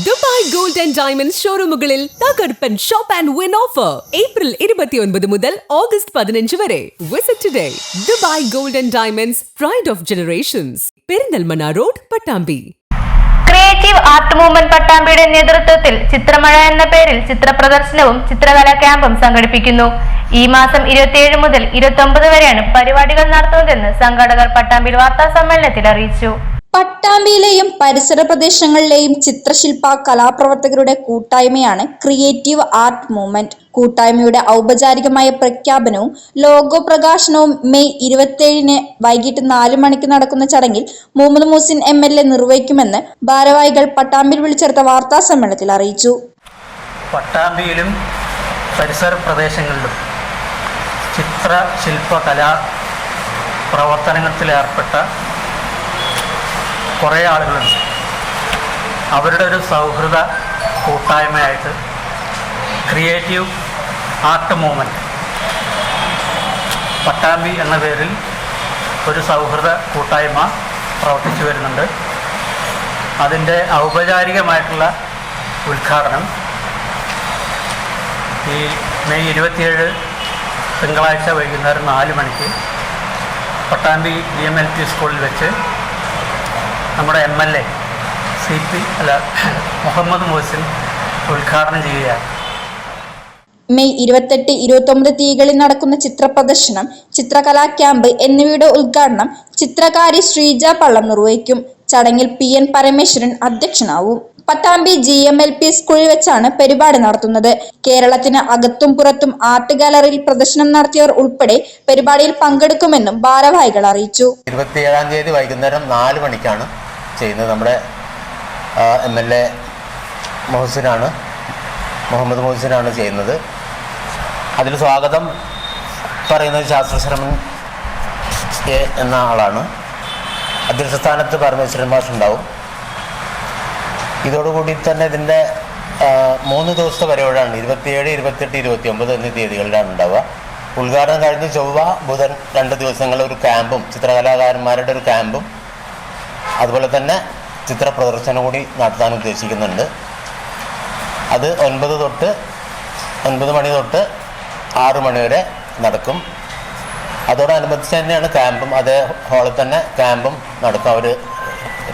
Dubai gold and diamonds ഷോറൂമുകളിൽ തകർപ്പൻ shop and win offer April 29 മുതൽ ഓഗസ്റ്റ് 15 വരെ. Visit today. Dubai gold and diamonds, pride of generations, Perinthalmanna road, Pattambi. Creative art movement പട്ടാമ്പിയുടെ നേതൃത്വത്തിൽ ചിത്രമഴ എന്ന പേരിൽ ചിത്ര പ്രദർശനവും ചിത്രകലാ ക്യാമ്പും സംഘടിപ്പിക്കുന്നു. ഈ മാസം 27 മുതൽ 29 വരെയാണ് പരിപാടികൾ നടത്തുന്നതെന്ന് സംഘാടകർ പട്ടാമ്പിയിൽ വാർത്താ സമ്മേളനത്തിൽ അറിയിച്ചു. പട്ടാമ്പിയിലെയും പരിസര പ്രദേശങ്ങളിലെയും ചിത്രശില്പ കലാപ്രവർത്തകരുടെ കൂട്ടായ്മയാണ് ക്രിയേറ്റീവ് ആർട്ട് മൂവ്മെന്റ്. കൂട്ടായ്മയുടെ ഔപചാരികമായ പ്രഖ്യാപനവും ലോഗോ പ്രകാശനവും മെയ് 27 വൈകിട്ട് 4 മണിക്ക് നടക്കുന്ന ചടങ്ങിൽ മുഹമ്മദ് മുഹസിൻ MLA നിർവഹിക്കുമെന്ന് ഭാരവാഹികൾ പട്ടാമ്പിയിൽ വിളിച്ചെടുത്ത വാർത്താ സമ്മേളനത്തിൽ അറിയിച്ചു. പട്ടാമ്പിയിലും പരിസര പ്രദേശങ്ങളിലും ചിത്രശില്പ കലാ പ്രവർത്തനത്തിലേർപ്പെട്ട കുറേ ആളുകളുണ്ട്. അവരുടെ ഒരു സൗഹൃദ കൂട്ടായ്മയായിട്ട് ക്രിയേറ്റീവ് ആർട്ട് മൂവ്മെൻറ്റ് പട്ടാമ്പി എന്ന പേരിൽ ഒരു സൗഹൃദ കൂട്ടായ്മ പ്രവർത്തിച്ചു വരുന്നുണ്ട്. അതിൻ്റെ ഔപചാരികമായിട്ടുള്ള ഉദ്ഘാടനം ഈ മെയ് 27 തിങ്കളാഴ്ച വൈകുന്നേരം 4 മണിക്ക് പട്ടാമ്പി GMLP സ്കൂളിൽ വെച്ച് നമ്മുടെ MLA മുഹമ്മദ് മുഹസിൻ ഉദ്ഘാടനം ചെയ്യുകയാണ്. മെയ് 28, 29 തീയതികളിൽ നടക്കുന്ന ചിത്ര പ്രദർശനം, ചിത്രകലാ ക്യാമ്പ് എന്നിവയുടെ ഉദ്ഘാടനം ചിത്രകാരി ശ്രീജ പള്ളം നിർവഹിക്കും. ചടങ്ങിൽ PN പരമേശ്വരൻ അധ്യക്ഷനാവും. പട്ടാമ്പി GMLP സ്കൂളിൽ വെച്ചാണ് പരിപാടി നടത്തുന്നത്. കേരളത്തിന് അകത്തും പുറത്തും ആർട്ട് ഗാലറിയിൽ പ്രദർശനം നടത്തിയവർ ഉൾപ്പെടെ പരിപാടിയിൽ പങ്കെടുക്കുമെന്നും ഭാരവാഹികൾ അറിയിച്ചു. 27 തീയതി വൈകുന്നേരം 4 മണിക്കാണ് ചെയ്യുന്നത്. നമ്മുടെ MLA മുഹമ്മദ് മുഹസിനാണ് ചെയ്യുന്നത്. അതിൽ സ്വാഗതം പറയുന്നത് ശാസ്ത്രശ്രമൻ എന്ന ആളാണ്. അധ്യക്ഷ സ്ഥാനത്ത് പരമേശ്വരൻ മാഷ് ഉണ്ടാവും. ഇതോടുകൂടി തന്നെ ഇതിൻ്റെ 3 ദിവസത്തെ പരിപാടിയാണ്. 27, 28, 29 എന്നീ തീയതികളിലാണ് ഉണ്ടാവുക. ഉദ്ഘാടനം കഴിഞ്ഞ് ചൊവ്വ, ബുധൻ 2 ദിവസങ്ങൾ ഒരു ക്യാമ്പും, ചിത്രകലാകാരന്മാരുടെ ഒരു ക്യാമ്പും അതുപോലെ തന്നെ ചിത്ര പ്രദർശനം കൂടി നടത്താൻ ഉദ്ദേശിക്കുന്നുണ്ട്. അത് 9 മണി തൊട്ട് 6 മണി വരെ നടക്കും. അതോടനുബന്ധിച്ച് തന്നെയാണ് ക്യാമ്പും. അതേ ഹാളിൽ തന്നെ ക്യാമ്പും നടക്കും. അവർ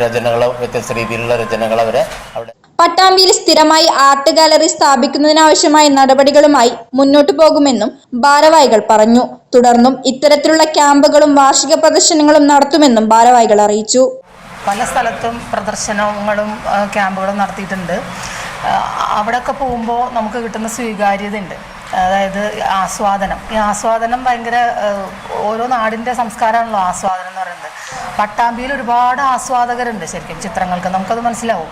രചനകൾ, വ്യത്യസ്ത രീതിയിലുള്ള രചനകൾ അവരെ അവിടെ. പട്ടാമ്പിയിൽ സ്ഥിരമായി ആർട്ട് ഗാലറി സ്ഥാപിക്കുന്നതിനാവശ്യമായ നടപടികളുമായി മുന്നോട്ടു പോകുമെന്നും ഭാരവാഹികൾ പറഞ്ഞു. തുടർന്നും ഇത്തരത്തിലുള്ള ക്യാമ്പുകളും വാർഷിക പ്രദർശനങ്ങളും നടത്തുമെന്നും ഭാരവാഹികൾ അറിയിച്ചു. പല സ്ഥലത്തും പ്രദർശനങ്ങളും ക്യാമ്പുകളും നടത്തിയിട്ടുണ്ട്. അവിടെയൊക്കെ പോകുമ്പോൾ നമുക്ക് കിട്ടുന്ന സ്വീകാര്യതയുണ്ട്. അതായത് ഈ ആസ്വാദനം ഭയങ്കര, ഓരോ നാടിൻ്റെ സംസ്കാരമാണല്ലോ ആസ്വാദനം എന്ന് പറയുന്നത്. പട്ടാമ്പിയിൽ ഒരുപാട് ആസ്വാദകരുണ്ട്. ശരിക്കും ചിത്രങ്ങൾക്ക് നമുക്കത് മനസ്സിലാവും.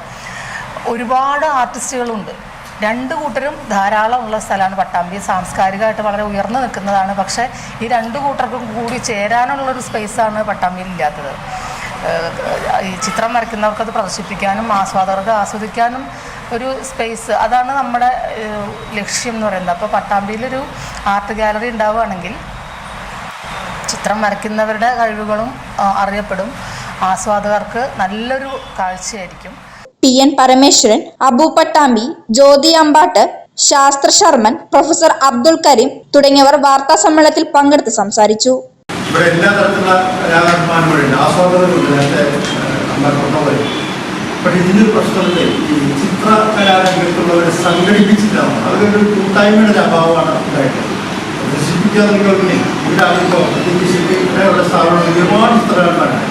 ഒരുപാട് ആർട്ടിസ്റ്റുകളുണ്ട്. 2 കൂട്ടരും ധാരാളം ഉള്ള സ്ഥലമാണ് പട്ടാമ്പി. സാംസ്കാരികമായിട്ട് വളരെ ഉയർന്നു നിൽക്കുന്നതാണ്. പക്ഷേ ഈ 2 കൂട്ടർക്കും കൂടി ചേരാനുള്ളൊരു സ്പേസാണ് പട്ടാമ്പിയിൽ ഇല്ലാത്തത്. ഈ ചിത്രം വരയ്ക്കുന്നവർക്ക് അത് പ്രദർശിപ്പിക്കാനും ആസ്വാദകർക്ക് ആസ്വദിക്കാനും ഒരു സ്പേസ്, അതാണ് നമ്മുടെ ലക്ഷ്യം എന്ന് പറയുന്നത്. അപ്പോൾ പട്ടാമ്പിയിലൊരു ആർട്ട് ഗാലറി ഉണ്ടാവുകയാണെങ്കിൽ ചിത്രം വരയ്ക്കുന്നവരുടെ കഴിവുകളും അറിയപ്പെടും. ആസ്വാദകർക്ക് നല്ലൊരു കാഴ്ചയായിരിക്കും. PN പരമേശ്വരൻ, അബു പട്ടാമ്പി, ജ്യോതി അമ്പാട്ട്, ശാസ്ത്ര ശർമ്മൻ, പ്രൊഫസർ അബ്ദുൽ കരീം തുടങ്ങിയവർ വാർത്താ സമ്മേളനത്തിൽ പങ്കെടുത്ത് സംസാരിച്ചു. ഇവിടെ എല്ലാ തരത്തിലുള്ള കലാകാരന്മാരുണ്ട്, ആസ്വാദകരുണ്ട്. പക്ഷേ ഇതിനൊരു പ്രശ്നമില്ല. ഈ ചിത്രകലാരംഗത്തുള്ളവരെ സംഘടിപ്പിച്ചിട്ടാണ്. അതൊരു കൂട്ടായ്മയുടെ അഭാവമാണ് ഉണ്ടായിട്ടുള്ളത്. പ്രദർശിപ്പിക്കാതെ ഇവിടെ ആകുമ്പോൾ സ്ഥാപനം ഒരുപാട് ചിത്രകലാകാരാണ്.